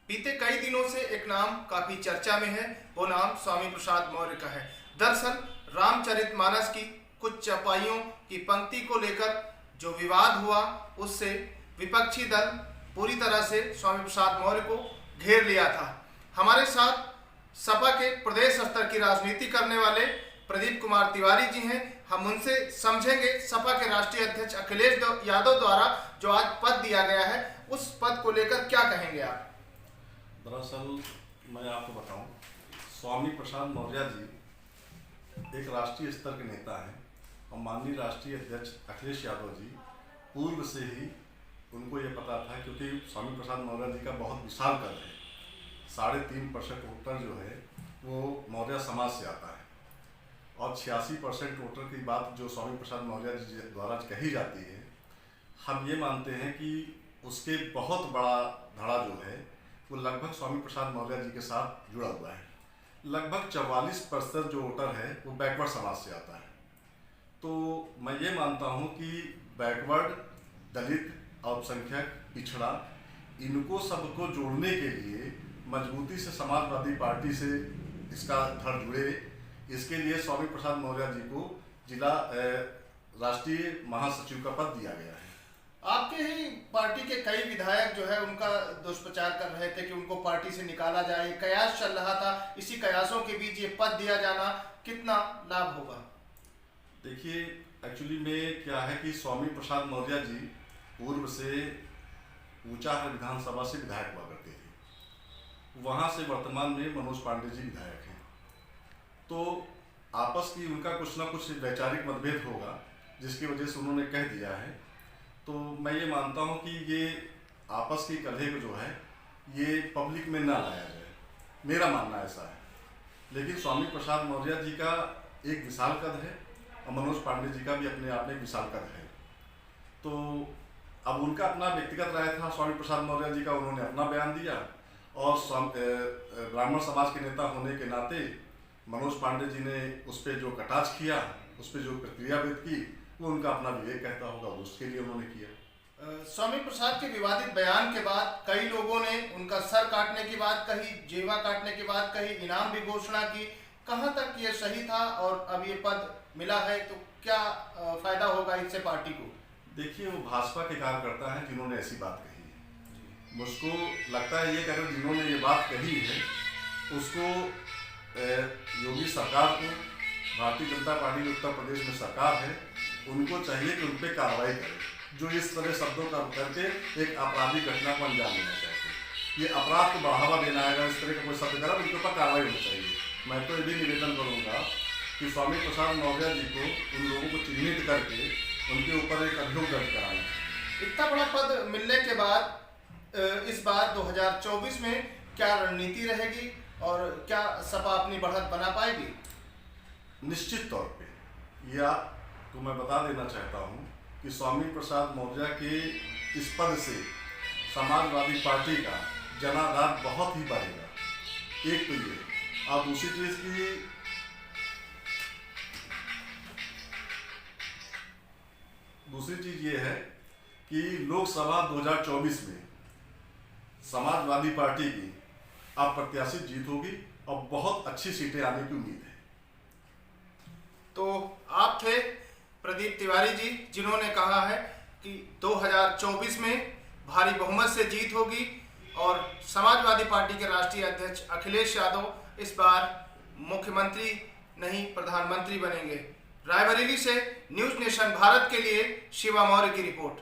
बीते कई दिनों से एक नाम काफी चर्चा में है, वो नाम स्वामी प्रसाद मौर्य का है। दरअसल रामचरितमानस की कुछ चौपाइयों की पंक्ति को लेकर जो विवाद हुआ, उससे विपक्षी दल पूरी तरह से स्वामी प्रसाद मौर्य को घेर लिया था। हमारे साथ सपा के प्रदेश स्तर की राजनीति करने वाले प्रदीप कुमार तिवारी जी हैं। हम उनसे समझेंगे सपा के राष्ट्रीय अध्यक्ष अखिलेश यादव द्वारा जो आज पद दिया गया है, उस पद को लेकर क्या कहेंगे आप? दरअसल मैं आपको बताऊं, स्वामी प्रसाद मौर्य जी एक राष्ट्रीय स्तर के नेता हैं और माननीय राष्ट्रीय अध्यक्ष अखिलेश यादव जी पूर्व से ही उनको ये पता था, क्योंकि स्वामी प्रसाद मौर्य जी का बहुत विशाल कद है। 3.5% वोटर जो है वो मौर्य समाज से आता है और 86% वोटर की बात जो स्वामी प्रसाद मौर्य जी द्वारा कही जाती है, हम ये मानते हैं कि उसके बहुत बड़ा धड़ा जो है वो लगभग स्वामी प्रसाद मौर्य जी के साथ जुड़ा हुआ है। लगभग 44% जो वोटर है वो बैकवर्ड समाज से आता है। तो मैं ये मानता हूँ कि बैकवर्ड, दलित, अल्पसंख्यक, पिछड़ा, इनको सबको जोड़ने के लिए मजबूती से समाजवादी पार्टी से इसका धड़ जुड़े। इसके लिए स्वामी प्रसाद मौर्य जी को जिला राष्ट्रीय महासचिव का पद दिया गया है। आपके ही पार्टी के कई विधायक जो है उनका दुष्प्रचार कर रहे थे कि उनको पार्टी से निकाला जाए, कयास चल रहा था। इसी कयासों के बीच ये पद दिया जाना कितना लाभ होगा? देखिए, एक्चुअली में क्या है कि स्वामी प्रसाद मौर्य जी पूर्व से ऊंचाहार विधानसभा से विधायक हुआ करते थे। वहाँ से वर्तमान में मनोज पांडे जी विधायक हैं। तो आपस की उनका कुछ ना कुछ वैचारिक मतभेद होगा, जिसकी वजह से उन्होंने कह दिया है। तो मैं ये मानता हूँ कि ये आपस की कलह को जो है ये पब्लिक में ना लाया जाए, मेरा मानना ऐसा है। लेकिन स्वामी प्रसाद मौर्य जी का एक विशाल कद है और मनोज पांडे जी का भी अपने आप में एक विशाल कद है। तो अब उनका अपना व्यक्तिगत राय था, स्वामी प्रसाद मौर्य जी का उन्होंने अपना बयान दिया और ब्राह्मण समाज के नेता होने के नाते मनोज पांडे जी ने उस पर जो कटाक्ष किया, उस पर जो प्रतिक्रिया व्यक्त की, वो उनका अपना विवेक कहता होगा, उसके लिए उन्होंने किया। स्वामी प्रसाद के विवादित बयान के बाद कई लोगों ने उनका सर काटने की बात कही, जेवा काटने की बात कही, इनाम भी घोषणा की। कहाँ तक ये सही था और अब ये पद मिला है तो क्या फायदा होगा इससे पार्टी को? देखिए, वो भाजपा के कार्यकर्ता हैं जिन्होंने ऐसी बात कही है। मुझको लगता है ये कि अगर जिन्होंने ये बात कही है उसको योगी सरकार को, भारतीय जनता पार्टी उत्तर प्रदेश में सरकार है, उनको चाहिए कि उन पर कार्रवाई करे। जो इस तरह शब्दों का करके एक आपराधिक घटना को अंजाम देना चाहते हैं, ये अपराध को बढ़ावा देना है। अगर इस तरह का कोई शब्द करा तो इनके ऊपर कार्रवाई होनी चाहिए। मैं तो ये भी निवेदन करूँगा कि स्वामी प्रसाद मौर्य जी को, उन लोगों को चिन्हित करके उनके ऊपर एक अभियोग दर्ज कराना चाहिए। इतना बड़ा पद मिलने के बाद इस बार 2024 में क्या रणनीति रहेगी और क्या सपा अपनी बढ़त बना पाएगी? निश्चित तौर पे यह आपको मैं बता देना चाहता हूँ कि स्वामी प्रसाद मौर्य के इस पद से समाजवादी पार्टी का जनाधार बहुत ही बढ़ेगा। एक तो ये, और दूसरी चीज की दूसरी चीज ये है कि लोकसभा 2024 में समाजवादी पार्टी की अप्रत्याशित जीत होगी और बहुत अच्छी सीटें आने की उम्मीद है। तो आप थे प्रदीप तिवारी जी, जिन्होंने कहा है कि 2024 में भारी बहुमत से जीत होगी और समाजवादी पार्टी के राष्ट्रीय अध्यक्ष अखिलेश यादव इस बार मुख्यमंत्री नहीं प्रधानमंत्री बनेंगे। रायबरेली से न्यूज़ नेशन भारत के लिए शिवा मौर्य की रिपोर्ट।